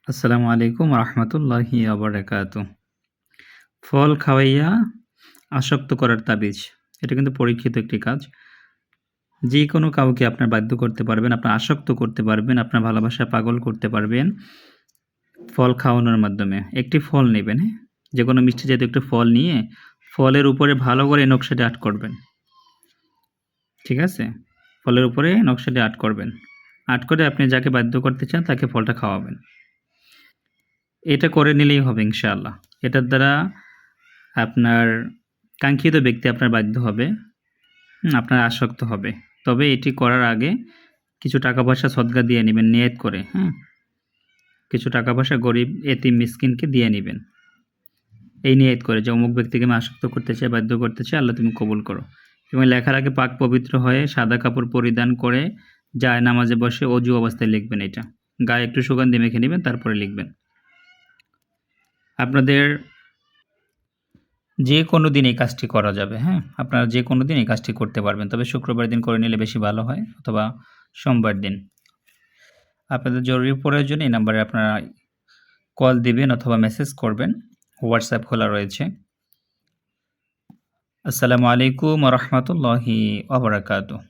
আসসালামু আলাইকুম রহমতুল্লাহি বারাকাতুহু। ফল খাওয়াইয়া আসক্ত করার তাবিজ। এটা কিন্তু পরীক্ষিত একটি কাজ। যেকোনো কাউকে আপনার বাধ্য করতে পারবেন, আপনার আসক্ত করতে পারবেন, আপনার ভালোবাসায় পাগল করতে পারবেন ফল খাওয়ানোর মাধ্যমে। একটি ফল নিবেন, হ্যাঁ? যেকোনো মিষ্টি জাতীয় একটি ফল নিয়ে ফলের উপরে ভালো করে নকশাটি আর্ট করবেন। ঠিক আছে? ফলের উপরে নকশাটি আর্ট করবেন। আর্ট করে আপনি যাকে বাধ্য করতে চান তাকে ফলটা খাওয়াবেন। এটা করে নিলেই হবে ইনশাআল্লাহ। এটার দ্বারা আপনার কাঙ্ক্ষিত ব্যক্তি আপনার বাধ্য হবে, আপনার আসক্ত হবে। তবে এটি করার আগে কিছু টাকা-পয়সা সদকা দিয়ে নিবেন নিয়ত করে, হ্যাঁ? কিছু টাকা-পয়সা গরিব, এতিম, মিসকিনকে দিয়ে নিবেন। এই নিয়ত করে যে অমুক ব্যক্তিকে আমি আসক্ত করতে চাই, বাধ্য করতে চাই, আল্লাহ তুমি কবুল করো। এবং লেখার আগে পাক পবিত্র হয়ে সাদা কাপড় পরিধান করে জায়নামাজে বসে অজু অবস্থায় লিখবেন এটা। গায়ে একটু সুগন্ধি মেখে নিবেন, তারপরে লিখবেন। আপনাদের যেকোনো দিন এই কাজটি করা যাবে, হ্যাঁ? আপনারা যেকোনো দিন এই কাজটি করতে পারবেন। তবে শুক্রবার দিন করে নিলে বেশি ভালো হয়, অথবা সোমবার দিন। আপনাদের জরুরি প্রয়োজনে এই নাম্বারে আপনারা কল দিবেন অথবা মেসেজ করবেন। হোয়াটসঅ্যাপ খোলা রয়েছে। আসসালামু আলাইকুম ওয়া রাহমাতুল্লাহি ওয়া বারাকাতুহু।